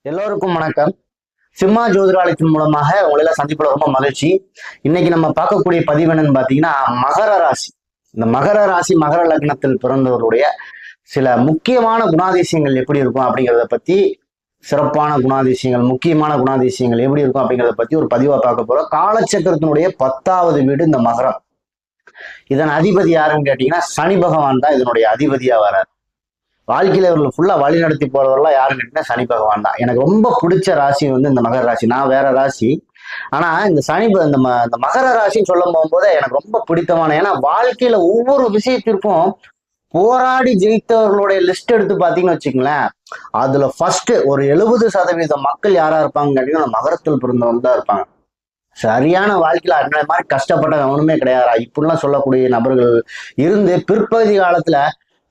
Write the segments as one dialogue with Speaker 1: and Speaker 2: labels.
Speaker 1: எல்லோருக்கும் வணக்கம். சிம்மா ஜோதிடாலயத்தின் மூலமாக உங்களை சந்திப்புல ரொம்ப மகிழ்ச்சி. இன்னைக்கு நம்ம பார்க்கக்கூடிய பதிவு என்னன்னு பாத்தீங்கன்னா, மகர ராசி. இந்த மகர ராசி மகர லக்னத்தில் பிறந்தவருடைய சில முக்கியமான குணாதிசயங்கள் எப்படி இருக்கும் அப்படிங்கிறத பத்தி, சிறப்பான குணாதிசயங்கள், முக்கியமான குணாதிசயங்கள் எப்படி இருக்கும் அப்படிங்கிறத பத்தி ஒரு பதிவா பார்க்க போறோம். காலச்சக்கரத்தினுடைய 10வது வீடு இந்த மகரம். இதன் அதிபதி யாருன்னு கேட்டீங்கன்னா சனி பகவான் தான் இதனுடைய அதிபதியா வரார். வாழ்க்கையில இவர்கள் ஃபுல்லா வழி நடத்தி போறவரெல்லாம் யாருன்னு கேட்டீங்கன்னா சனி பகவான் தான். எனக்கு ரொம்ப பிடிச்ச ராசி வந்து இந்த மகர ராசி. நான் வேற ராசி. ஆனா இந்த இந்த மகர ராசின்னு சொல்ல போகும்போது எனக்கு ரொம்ப பிடித்தமான, ஏன்னா வாழ்க்கையில ஒவ்வொரு விஷயத்திற்கும் போராடி ஜெயித்தவர்களுடைய லிஸ்ட் எடுத்து பாத்தீங்கன்னு வச்சுங்களேன், அதுல ஃபர்ஸ்ட் ஒரு 70% மக்கள் யாரா இருப்பாங்கன்னு கேட்டீங்கன்னா மகரத்தில் பிறந்தவங்க தான் இருப்பாங்க. சரியான வாழ்க்கையில அந்த மாதிரி கஷ்டப்பட்ட அவனுமே கிடையாதா இப்படிலாம் சொல்லக்கூடிய நபர்கள் இருந்து பிற்பகுதி காலத்துல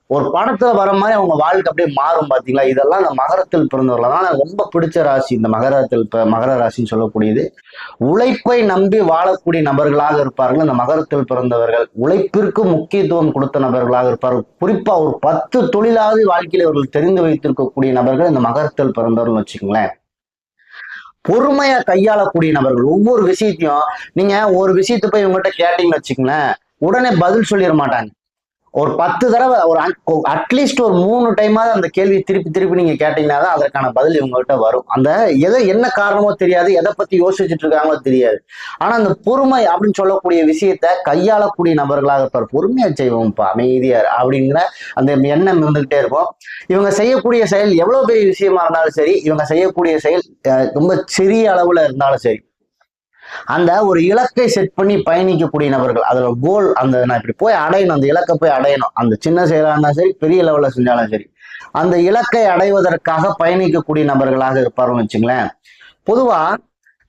Speaker 1: ஒரு படத்துல வர மாதிரி அவங்க வாழ்க்கை அப்படியே மாறும் பாத்தீங்களா. இதெல்லாம் இந்த மகரத்தில் பிறந்தவர்கள் தான் எனக்கு ரொம்ப பிடிச்ச ராசி. இந்த மகர ராசின்னு சொல்லக்கூடியது உழைப்பை நம்பி வாழக்கூடிய நபர்களாக இருப்பார்கள். இந்த மகரத்தில் பிறந்தவர்கள் உழைப்பிற்கு முக்கியத்துவம் கொடுத்த நபர்களாக இருப்பார்கள். குறிப்பா ஒரு 10 தொழிலாவது வாழ்க்கையில இவர்கள் தெரிந்து வைத்திருக்கக்கூடிய நபர்கள் இந்த மகரத்தில் பிறந்தவர்கள் வச்சுக்கோங்களேன். பொறுமையா கையாளக்கூடிய நபர்கள். ஒவ்வொரு விஷயத்தையும் நீங்க ஒரு விஷயத்த போய் இவங்ககிட்ட கேட்டீங்கன்னு வச்சுக்கோங்களேன், உடனே பதில் சொல்லிட மாட்டாங்க. ஒரு 10 தடவை ஒரு அட்லீஸ்ட் ஒரு 3 டைமாவது அந்த கேள்வி திருப்பி திருப்பி நீங்க கேட்டீங்கன்னா தான் அதற்கான பதில் இவங்ககிட்ட வரும். அந்த என்ன காரணமோ தெரியாது, எதை பத்தி யோசிச்சுட்டு இருக்காங்களோ தெரியாது. ஆனா அந்த பொறுமை அப்படின்னு சொல்லக்கூடிய விஷயத்த கையாளக்கூடிய நபர்களாக இருப்பார். பொறுமையா செய்வோம்ப்பா, அமைதியா அப்படிங்கிற அந்த எண்ணம் இருந்துகிட்டே இருக்கும். இவங்க செய்யக்கூடிய செயல் எவ்வளவு பெரிய விஷயமா இருந்தாலும் சரி, இவங்க செய்யக்கூடிய செயல் ரொம்ப சிறிய அளவுல இருந்தாலும் சரி, அந்த ஒரு இலக்கை செட் பண்ணி பயணிக்கக்கூடிய நபர்கள். அதுல கோல், அந்த நான் இப்படி போய் அடையணும், அந்த இலக்கை போய் அடையணும், அந்த சின்ன செயலா இருந்தாலும் சரி, பெரிய லெவல்ல செஞ்சாலும் சரி, அந்த இலக்கை அடைவதற்காக பயணிக்கக்கூடிய நபர்களாக இருப்பாருன்னு வச்சுங்களேன். பொதுவா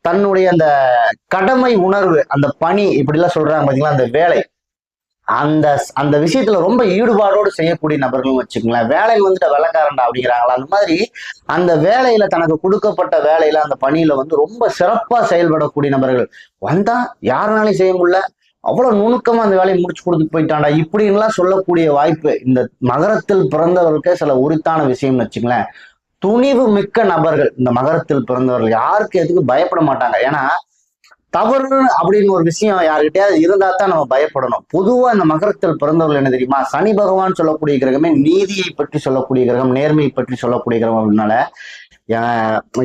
Speaker 1: தன்னுடைய அந்த கடமை உணர்வு, அந்த பணி இப்படி எல்லாம் சொல்றாங்க பாத்தீங்களா, அந்த வேலை, அந்த அந்த விஷயத்துல ரொம்ப ஈடுபாடோடு செய்யக்கூடிய நபர்கள் வச்சுக்கோங்களேன். வேலைக்கு வந்துட்டு வெள்ளக்காரண்டா அப்படிங்கிறாங்களா, அந்த மாதிரி அந்த வேலையில தனக்கு கொடுக்கப்பட்ட வேலையில அந்த பணியில வந்து ரொம்ப சிறப்பா செயல்படக்கூடிய நபர்கள். வந்தா யாருனாலையும் செய்ய முடியல, அவ்வளவு நுணுக்கமா அந்த வேலையை முடிச்சு கொடுத்துட்டு போயிட்டாண்டா இப்படின்லாம் சொல்லக்கூடிய வாய்ப்பு இந்த மகரத்தில் பிறந்தவர்களுக்கு சில உரித்தான விஷயம்னு வச்சுங்களேன். துணிவு மிக்க நபர்கள் இந்த மகரத்தில் பிறந்தவர்கள். யாருக்கு எதுக்கு பயப்பட மாட்டாங்க. ஏன்னா தவறு அப்படின்னு ஒரு விஷயம் யாருக்கிட்டையாவது இருந்தா தான் நம்ம பயப்படணும். பொதுவா இந்த மகரத்தில் பிறந்தவர்கள் என்ன தெரியுமா, சனி பகவான் சொல்லக்கூடிய கிரகமே நீதியை பற்றி சொல்லக்கூடிய கிரகம், நேர்மையை பற்றி சொல்லக்கூடிய கிரகம். அப்படின்னால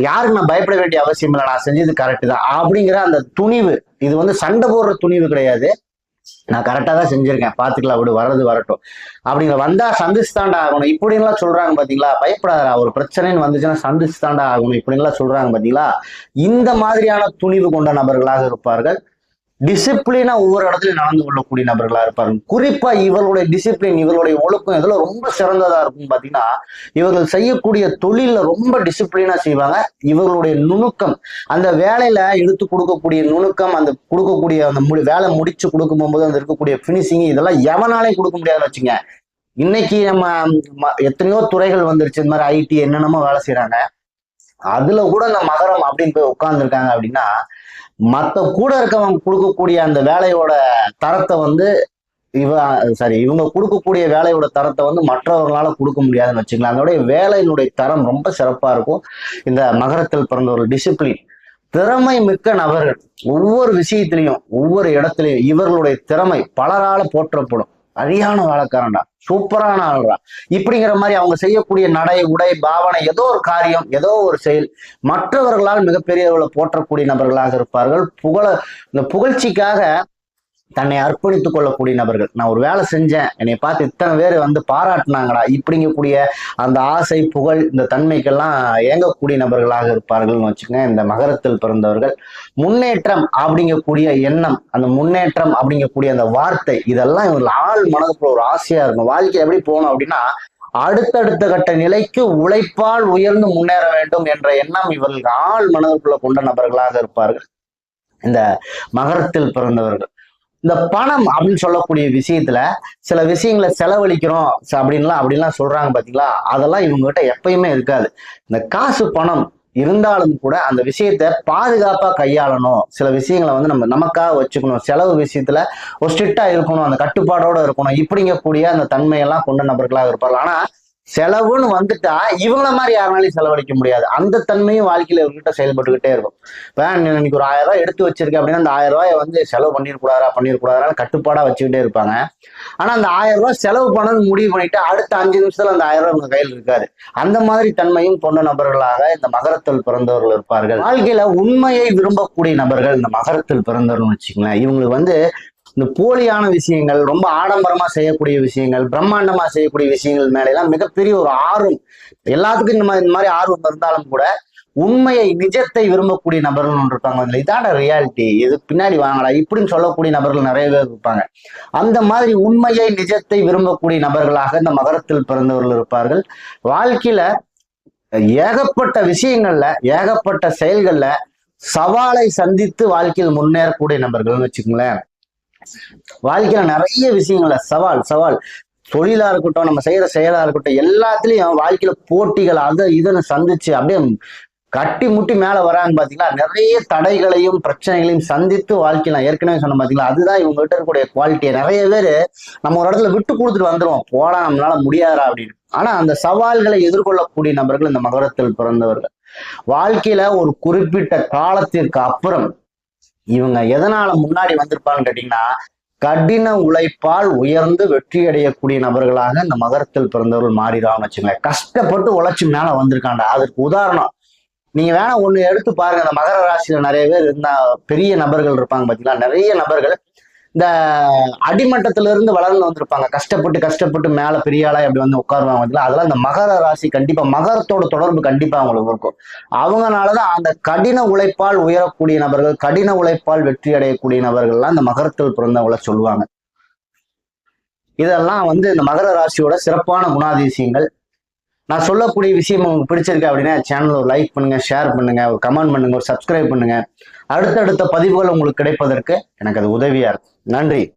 Speaker 1: யாருக்கு நான் பயப்பட வேண்டிய அவசியம் இல்லை, நான் செஞ்சது கரெக்ட் தான் அப்படிங்கிற அந்த துணிவு. இது வந்து சண்டை போடுற துணிவு கிடையாது. நான் கரெக்டா தான் செஞ்சிருக்கேன், பாத்துக்கலாம் விடு, வர்றது வரட்டும் அப்படிங்கிற. வந்தா சந்திச்சு தாண்டா ஆகணும் இப்படின்லாம் சொல்றாங்க பாத்தீங்களா. பயப்படாதா, ஒரு பிரச்சனைன்னு வந்துச்சுன்னா சந்திச்சு தாண்டா ஆகணும் இப்படின்லாம் சொல்றாங்க பாத்தீங்களா. இந்த மாதிரியான துணிவு கொண்ட நபர்களாக இருப்பார்கள். டிசிப்ளினா ஒவ்வொரு இடத்துலயும் நடந்து கொள்ளக்கூடிய நபர்களா இருப்பார்கள். குறிப்பா இவர்களுடைய டிசிப்ளின், இவர்களுடைய ஒழுக்கம் இதுல ரொம்ப சிறந்ததா இருக்கும் பாத்தீங்கன்னா, இவர்கள் செய்யக்கூடிய தொழில ரொம்ப டிசிப்ளினா செய்வாங்க. இவர்களுடைய நுணுக்கம், அந்த வேலையில எடுத்து கொடுக்கக்கூடிய நுணுக்கம், அந்த கொடுக்கக்கூடிய அந்த வேலை முடிச்சு கொடுக்கும் போது அந்த இருக்கக்கூடிய பினிஷிங், இதெல்லாம் எவனாலையும் கொடுக்க முடியாதுன்னு வச்சுங்க. இன்னைக்கு நம்ம எத்தனையோ துறைகள் வந்துருச்சு, இந்த மாதிரி ஐடி என்னென்னமோ வேலை செய்யறாங்க. அதுல கூட இந்த மகரம் அப்படின்னு போய் உட்கார்ந்து இருக்காங்க அப்படின்னா, மத்த கூட இருக்கவங்க கொடுக்கக்கூடிய அந்த வேலையோட தரத்தை வந்து இவங்க கொடுக்கக்கூடிய வேலையோட தரத்தை வந்து மற்றவர்களால கொடுக்க முடியாதுன்னு வச்சுக்கலாம். அதனுடைய வேலையினுடைய தரம் ரொம்ப சிறப்பா இருக்கும். இந்த மகரத்தில் பிறந்தவர்கள் டிசிப்ளின், திறமை மிக்க நபர்கள். ஒவ்வொரு விஷயத்திலையும் ஒவ்வொரு இடத்துலையும் இவர்களுடைய திறமை பலரால போற்றப்படும். அழியான வேலைக்காரன்டா, சூப்பரான ஆள்றா இப்படிங்கிற மாதிரி அவங்க செய்யக்கூடிய நடை உடை பாவனை, ஏதோ ஒரு காரியம், ஏதோ ஒரு செயல் மற்றவர்களால் மிகப்பெரிய அளவில் போற்றக்கூடிய நபர்களாக இருப்பார்கள். இந்த புகழ்ச்சிக்காக தன்னை அர்ப்பணித்துக் கொள்ளக்கூடிய நபர்கள். நான் ஒரு வேலை செஞ்சேன், என்னை பார்த்து இத்தனை பேர் வந்து பாராட்டினாங்கடா இப்படிங்கக்கூடிய அந்த ஆசை புகழ் இந்த தன்மைக்கெல்லாம் ஏங்கக்கூடிய நபர்களாக இருப்பார்கள்னு வச்சுக்கோங்க இந்த மகரத்தில் பிறந்தவர்கள். முன்னேற்றம் அப்படிங்கக்கூடிய எண்ணம், அந்த முன்னேற்றம் அப்படிங்கக்கூடிய அந்த வார்த்தை, இதெல்லாம் இவர்கள் ஆள் மனதுக்குள்ள ஒரு ஆசையா இருக்கும். வாழ்க்கை எப்படி போகணும் அப்படின்னா, அடுத்தடுத்த கட்ட நிலைக்கு உழைப்பால் உயர்ந்து முன்னேற வேண்டும் என்ற எண்ணம் இவர்களுக்கு ஆள் மனதுக்குள்ள கொண்ட நபர்களாக இருப்பார்கள் இந்த மகரத்தில் பிறந்தவர்கள். இந்த பணம் அப்படின்னு சொல்லக்கூடிய விஷயத்துல சில விஷயங்களை செலவழிக்கிறோம் அப்படின்லாம் சொல்றாங்க பாத்தீங்களா. அதெல்லாம் இவங்ககிட்ட எப்பயுமே இருக்காது. இந்த காசு பணம் இருந்தாலும் கூட அந்த விஷயத்த பாதுகாப்பா கையாளணும். சில விஷயங்களை வந்து நம்ம நமக்காக வச்சுக்கணும். செலவு விஷயத்துல ஒரு ஸ்ட்ரிக்டா இருக்கணும், அந்த கட்டுப்பாடோட இருக்கணும் இப்படிங்கக்கூடிய அந்த தன்மையெல்லாம் கொண்ட நபர்களாக இருப்பார்கள். ஆனா செலவுன்னு வந்துட்டா இவங்கள மாதிரி யாருனாலையும் செலவழிக்க முடியாது. அந்த தன்மையும் வாழ்க்கையில இவர்கிட்ட செயல்பட்டுக்கிட்டே இருக்கும். இப்ப இன்னைக்கு ஒரு 1000 ரூபாய் எடுத்து வச்சிருக்கேன் அப்படின்னா அந்த 1000 ரூபாயை வந்து செலவு பண்ணிடக்கூடாதா கட்டுப்பாடா வச்சுக்கிட்டே இருப்பாங்க. ஆனா அந்த 1000 ரூபாய் செலவு பண்ணணும்னு முடிவு பண்ணிட்டு அடுத்த 5 நிமிஷத்துல அந்த 1000 ரூபாய் உங்க கையில் இருக்காது. அந்த மாதிரி தன்மையும் கொண்ட நபர்களாக இந்த மகரத்தில் பிறந்தவர்கள் இருப்பார்கள். வாழ்க்கையில உண்மையை விரும்பக்கூடிய நபர்கள் இந்த மகரத்தில் பிறந்தவர்கள் வச்சுக்கங்களேன். இவங்களுக்கு வந்து இந்த போலியான விஷயங்கள், ரொம்ப ஆடம்பரமா செய்யக்கூடிய விஷயங்கள், பிரம்மாண்டமா செய்யக்கூடிய விஷயங்கள் மேல எல்லாம் மிகப்பெரிய ஒரு ஆர்வம், எல்லாத்துக்கும் இந்த மாதிரி ஆர்வம் இருந்தாலும் கூட உண்மையை நிஜத்தை விரும்பக்கூடிய நபர்கள் ஒன்று இருப்பாங்க. அதுல இதான ரியாலிட்டி, இது பின்னாடி வாங்கலாம் இப்படின்னு சொல்லக்கூடிய நபர்கள் நிறைய பேர் இருப்பாங்க. அந்த மாதிரி உண்மையை நிஜத்தை விரும்பக்கூடிய நபர்களாக இந்த மகரத்தில் பிறந்தவர்கள் இருப்பார்கள். வாழ்க்கையில ஏகப்பட்ட விஷயங்கள்ல, ஏகப்பட்ட செயல்கள்ல சவாலை சந்தித்து வாழ்க்கையில் முன்னேறக்கூடிய நபர்கள்னு வச்சுக்கோங்களேன். வாழ்க்கையில நிறைய விஷயங்கள்ல சவால் தொழிலா இருக்கட்டும், நம்ம செய்யற செயலா இருக்கட்டும், எல்லாத்துலயும் வாழ்க்கையில போட்டிகள் அதை இதுன்னு சந்திச்சு அப்படியே கட்டி முட்டி மேல வராங்க பாத்தீங்களா. நிறைய தடைகளையும் பிரச்சனைகளையும் சந்தித்து வாழ்க்கையில ஏற்கனவே சொன்ன பாத்தீங்களா, அதுதான் இவங்க கிட்ட இருக்கக்கூடிய குவாலிட்டியை. நிறைய பேரு நம்ம ஒரு இடத்துல விட்டு கொடுத்துட்டு வந்துருவோம், போடா நம்மளால முடியாதா அப்படின்னு. ஆனா அந்த சவால்களை எதிர்கொள்ளக்கூடிய நபர்கள் இந்த மகரத்தில் பிறந்தவர்கள். வாழ்க்கையில ஒரு குறிப்பிட்ட காலத்திற்கு அப்புறம் இவங்க எதனால முன்னாடி வந்திருப்பான்னு கேட்டீங்கன்னா, கடின உழைப்பால் உயர்ந்து வெற்றி அடையக்கூடிய நபர்களாக இந்த மகரத்தில் பிறந்தவர்கள் மாறிடான்னு வச்சுங்களேன். கஷ்டப்பட்டு உழைச்சி மேல வந்திருக்காண்டா. அதற்கு உதாரணம் நீங்க வேணா ஒண்ணு எடுத்து பாருங்க. இந்த மகர ராசியில நிறைய பேர் இருந்தா பெரிய நபர்கள் இருப்பாங்க பாத்தீங்களா. நிறைய நபர்கள் இந்த அடிமட்டத்துல இருந்து வளர்ந்து வந்திருப்பாங்க. கஷ்டப்பட்டு மேல பெரிய ஆளா அப்படி வந்து உட்காருவாங்க பாத்தீங்களா. அதெல்லாம் இந்த மகர ராசி கண்டிப்பா மகரத்தோட தொடர்பு கண்டிப்பா அவங்களுக்கு இருக்கும். அவங்கனாலதான் அந்த கடின உழைப்பால் உயரக்கூடிய நபர்கள், கடின உழைப்பால் வெற்றி அடையக்கூடிய நபர்கள்லாம் இந்த மகரத்தில் பிறந்தவங்கள சொல்லுவாங்க. இதெல்லாம் வந்து இந்த மகர ராசியோட சிறப்பான குணாதிசயங்கள். நான் சொல்லக்கூடிய விஷயம் உங்களுக்கு பிடிச்சிருக்கு அப்படின்னா சேனல் ஒரு லைக் பண்ணுங்க, ஷேர் பண்ணுங்க, ஒரு கமெண்ட் பண்ணுங்க, ஒரு சப்ஸ்கிரைப் பண்ணுங்க. அடுத்தடுத்த பதிவுகள் உங்களுக்கு கிடைப்பதற்கு எனக்கு அது உதவியா இருக்கும். நன்றி.